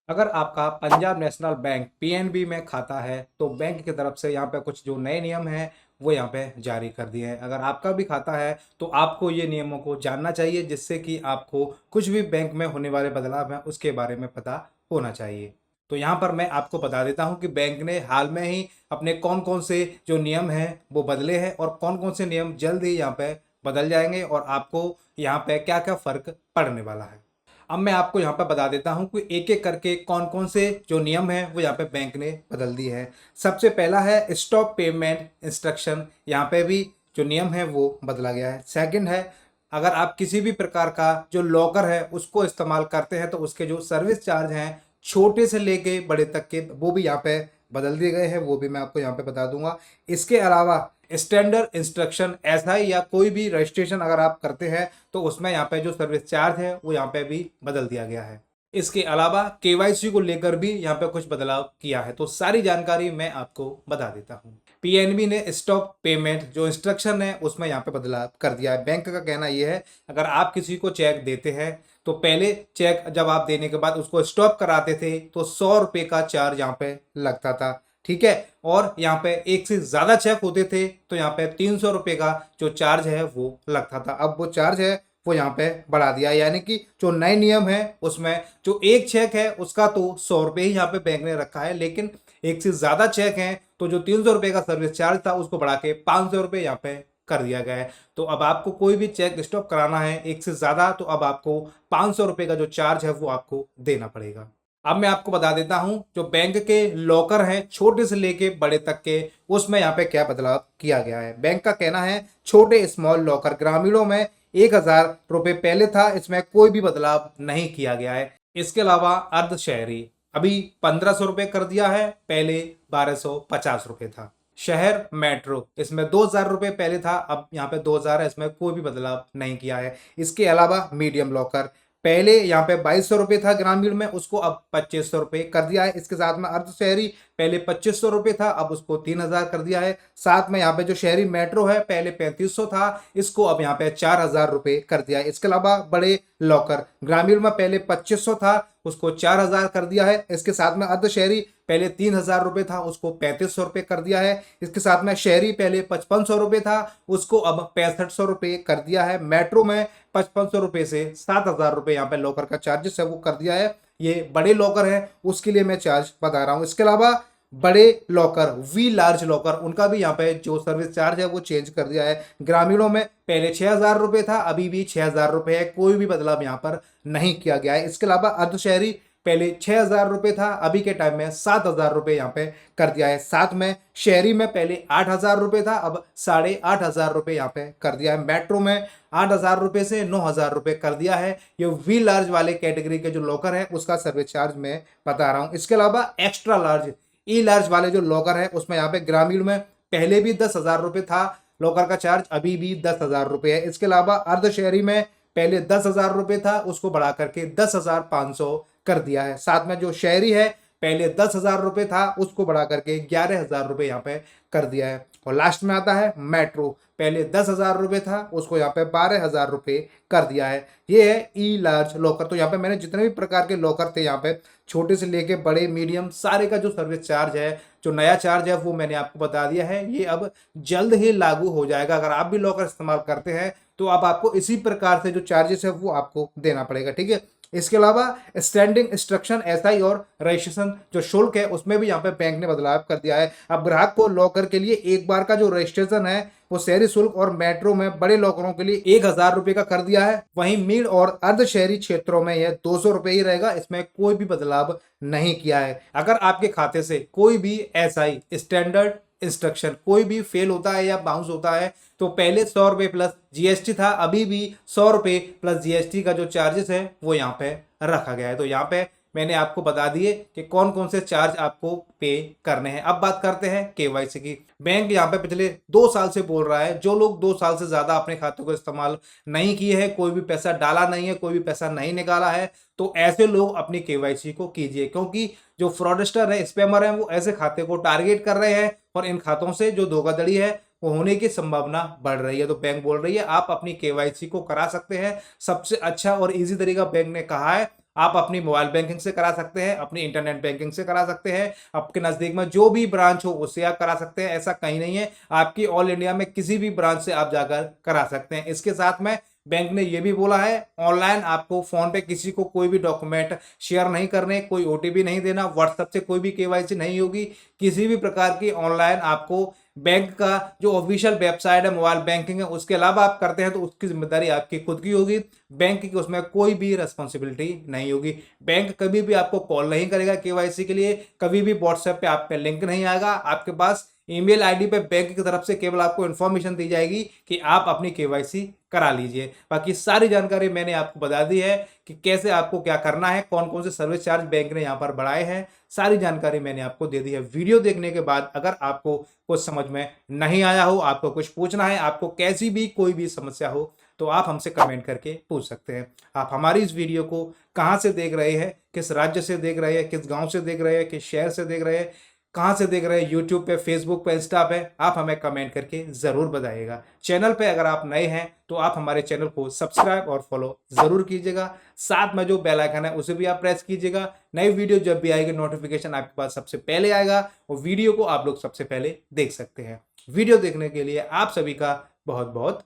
अगर आपका Punjab national bank PNB में खाता है तो बैंक की तरफ से यहाँ पे कुछ जो नए नियम हैं वो यहाँ पे जारी कर दिए हैं। अगर आपका भी खाता है तो आपको ये नियमों को जानना चाहिए, जिससे कि आपको कुछ भी बैंक में होने वाले बदलाव हैं उसके बारे में पता होना चाहिए। तो यहाँ पर मैं आपको बता देता हूँ कि बैंक ने हाल में ही अपने कौन कौन से जो नियम हैं वो बदले हैं और कौन कौन से नियम जल्द ही यहाँ पे बदल जाएंगे और आपको यहाँ पे क्या क्या फर्क पड़ने वाला है। अब मैं आपको यहाँ पे बता देता हूँ कि एक एक करके कौन कौन से जो नियम हैं वो यहाँ पे बैंक ने बदल दिए हैं। सबसे पहला है स्टॉप पेमेंट इंस्ट्रक्शन, यहाँ पे भी जो नियम है वो बदला गया है। सेकंड है, अगर आप किसी भी प्रकार का जो लॉकर है उसको इस्तेमाल करते हैं तो उसके जो सर्विस चार्ज हैं छोटे से लेके बड़े तक के वो भी यहाँ पे बदल दिए गए हैं, वो भी मैं आपको यहाँ पे बता दूंगा। इसके अलावा स्टैंडर्ड इंस्ट्रक्शन एसआई या कोई भी रजिस्ट्रेशन अगर आप करते हैं तो उसमें यहाँ पे जो सर्विस चार्ज है वो यहाँ पे भी बदल दिया गया है। इसके अलावा केवाईसी को लेकर भी यहाँ पे कुछ बदलाव किया है, तो सारी जानकारी मैं आपको बता देता हूँ। पीएनबी ने स्टॉप पेमेंट जो इंस्ट्रक्शन है उसमें यहाँ पे बदलाव कर दिया है। बैंक का कहना यह है, अगर आप किसी को चेक देते हैं तो पहले चेक जब आप देने के बाद उसको स्टॉप कराते थे तो 100 रुपये का चार्ज यहाँ पे लगता था, ठीक है। और यहाँ पे एक से ज्यादा चेक होते थे तो यहाँ पे 300 रुपये का जो चार्ज है वो लगता था। अब वो चार्ज है वो यहाँ पे बढ़ा दिया, यानी कि जो नए नियम है उसमें जो एक चेक है उसका तो 100 रुपये ही यहाँ पे बैंक ने रखा है, लेकिन एक से ज्यादा चेक है तो जो 300 रुपये का सर्विस चार्ज था उसको बढ़ा के 500 रुपये यहाँ पे कर दिया गया है। तो अब आपको कोई भी चेक स्टॉप कराना है एक से ज्यादा तो अब आपको 500 रुपये का जो चार्ज है वो आपको देना पड़ेगा। अब मैं आपको बता देता हूं जो बैंक के लॉकर हैं छोटे से लेके बड़े तक के, उसमें यहाँ पे क्या बदलाव किया गया है। बैंक का कहना है छोटे स्मॉल लॉकर ग्रामीणों में 1,000 रुपये पहले था, इसमें कोई भी बदलाव नहीं किया गया है। इसके अलावा अर्ध शहरी अभी 1,500 रुपये कर दिया है, पहले 1,250 रुपये था। शहर मेट्रो इसमें 2,000 रुपये पहले था, अब यहाँ पे 2,000 है, इसमें कोई भी बदलाव नहीं किया है। इसके अलावा मीडियम लॉकर पहले यहाँ पे 2,200 रुपये था ग्रामीण में, उसको अब 2,500 रुपये कर दिया है। इसके साथ में अर्ध शहरी पहले 2,500 रुपये था, अब उसको 3,000 कर दिया है। साथ में यहाँ पे जो शहरी मेट्रो है पहले 3,500 था, इसको अब यहाँ पे 4,000 रुपये कर दिया है। इसके अलावा बड़े लॉकर ग्रामीण में पहले 2,500 था, उसको 4,000 कर दिया है। इसके साथ में अर्ध शहरी पहले 3,000 रुपये था, उसको 3,500 रुपये कर दिया है। इसके साथ में शहरी पहले 5,500 रुपये था, उसको अब 6,500 रुपये कर दिया है। मेट्रो में 5,500 रुपये से 7,000 रुपये यहाँ पे लॉकर का चार्जेस है वो कर दिया है। ये बड़े लॉकर है उसके लिए मैं चार्ज बता रहा हूँ। इसके अलावा बड़े लॉकर वी लार्ज लॉकर उनका भी यहाँ पे जो सर्विस चार्ज है वो चेंज कर दिया है। ग्रामीणों में पहले 6,000 रुपये था, अभी भी 6,000 रुपये है, कोई भी बदलाव यहाँ पर नहीं किया गया है। इसके अलावा अर्ध शहरी पहले 6,000 रुपये था, अभी के टाइम में 7,000 रुपये यहाँ पे कर दिया है। साथ में शहरी में पहले 8,000 रुपये था, अब 8,500 रुपये यहाँ पे कर दिया है। मेट्रो में 8,000 रुपये से 9,000 रुपये कर दिया है। ये वी लार्ज वाले कैटेगरी के जो लॉकर है उसका सर्विस चार्ज मैं बता रहा हूँ। इसके अलावा एक्स्ट्रा लार्ज ई लार्ज वाले जो लॉकर है उसमें यहाँ पे ग्रामीण में पहले भी 10,000 रुपये था लॉकर का चार्ज, अभी भी 10,000 रुपये है। इसके अलावा अर्ध शहरी में पहले 10,000 रुपये था, उसको बढ़ा करके 10,500 कर दिया है। साथ में जो शहरी है पहले 10,000 रुपये था, उसको बढ़ा करके 11,000 रुपये यहाँ पे कर दिया है। और लास्ट में आता है मेट्रो, पहले 10,000 रुपये था, उसको यहाँ पे 12,000 रुपये कर दिया है। ये है ई लार्ज लॉकर। तो यहाँ पे मैंने जितने भी प्रकार के लॉकर थे यहाँ पे छोटे से लेके बड़े मीडियम सारे का जो सर्विस चार्ज है, जो नया चार्ज है वो मैंने आपको बता दिया है। ये अब जल्द ही लागू हो जाएगा। अगर आप भी लॉकर इस्तेमाल करते हैं तो अब आपको इसी प्रकार से जो चार्जेस है वो आपको देना पड़ेगा, ठीक है। इसके अलावा स्टैंडिंग इंस्ट्रक्शन एसआई और रजिस्ट्रेशन जो शुल्क है उसमें भी यहाँ पे बैंक ने बदलाव कर दिया है। अब ग्राहक को लॉकर के लिए एक बार का जो रजिस्ट्रेशन है वो शहरी शुल्क और मेट्रो में बड़े लॉकरों के लिए 1,000 रुपये का कर दिया है। वहीं मिड और अर्ध शहरी क्षेत्रों में यह 200 रुपये ही रहेगा, इसमें कोई भी बदलाव नहीं किया है। अगर आपके खाते से कोई भी एसआई स्टैंडर्ड इंस्ट्रक्शन कोई भी फेल होता है या बाउंस होता है तो पहले 100 रुपये प्लस जीएसटी था, अभी भी 100 रुपये प्लस जीएसटी का जो चार्जेस है वो यहाँ पे रखा गया है। तो यहाँ पे मैंने आपको बता दिए कि कौन कौन से चार्ज आपको पे करने हैं। अब बात करते हैं केवाईसी की। बैंक यहाँ पे पिछले 2 साल से बोल रहा है जो लोग 2 साल से ज्यादा अपने खाते को इस्तेमाल नहीं किए हैं, कोई भी पैसा डाला नहीं है, कोई भी पैसा नहीं निकाला है, तो ऐसे लोग अपनी केवाईसी को कीजिए, क्योंकि जो फ्रॉडस्टर है स्पैमर है वो ऐसे खाते को टारगेट कर रहे हैं और इन खातों से जो धोखाधड़ी है वो होने की संभावना बढ़ रही है। तो बैंक बोल रही है आप अपनी केवाईसी को करा सकते हैं। सबसे अच्छा और इजी तरीका बैंक ने कहा है आप अपनी मोबाइल बैंकिंग से करा सकते हैं, अपनी इंटरनेट बैंकिंग से करा सकते हैं, आपके नज़दीक में जो भी ब्रांच हो उससे आप करा सकते हैं। ऐसा कहीं नहीं है, आपकी ऑल इंडिया में किसी भी ब्रांच से आप जाकर करा सकते हैं। इसके साथ में बैंक ने ये भी बोला है, ऑनलाइन आपको फोन पे किसी को कोई भी डॉक्यूमेंट शेयर नहीं करने, कोई ओटीपी नहीं देना, व्हाट्सएप से कोई भी केवाईसी नहीं होगी, किसी भी प्रकार की ऑनलाइन आपको बैंक का जो ऑफिशियल वेबसाइट है मोबाइल बैंकिंग है उसके अलावा आप करते हैं तो उसकी जिम्मेदारी आपकी खुद की होगी, बैंक की उसमें कोई भी रिस्पॉन्सिबिलिटी नहीं होगी। बैंक कभी भी आपको कॉल नहीं करेगा केवाईसी के लिए, कभी भी व्हाट्सएप पे आप पे लिंक नहीं आएगा, आपके पास ईमेल आईडी पे बैंक की तरफ से केवल आपको इन्फॉर्मेशन दी जाएगी कि आप अपनी केवाईसी करा लीजिए। बाकी सारी जानकारी मैंने आपको बता दी है कि कैसे आपको क्या करना है, कौन कौन से सर्विस चार्ज बैंक ने यहाँ पर बढ़ाए हैं, सारी जानकारी मैंने आपको दे दी है। वीडियो देखने के बाद अगर आपको कुछ समझ में नहीं आया हो, आपको कुछ पूछना है, आपको कैसी भी कोई भी समस्या हो तो आप हमसे कमेंट करके पूछ सकते हैं। आप हमारी इस वीडियो को कहाँ से देख रहे हैं, किस राज्य से देख रहे हैं, किस गांव से देख रहे हैं, किस शहर से देख रहे हैं, कहाँ से देख रहे हैं, यूट्यूब पे, फेसबुक पे, इंस्टा पे, आप हमें कमेंट करके ज़रूर बताइएगा। चैनल पे अगर आप नए हैं तो आप हमारे चैनल को सब्सक्राइब और फॉलो ज़रूर कीजिएगा। साथ में जो बेल आइकन है उसे भी आप प्रेस कीजिएगा। नई वीडियो जब भी आएगी नोटिफिकेशन आपके पास सबसे पहले आएगा और वीडियो को आप लोग सबसे पहले देख सकते हैं। वीडियो देखने के लिए आप सभी का बहुत बहुत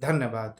धन्यवाद।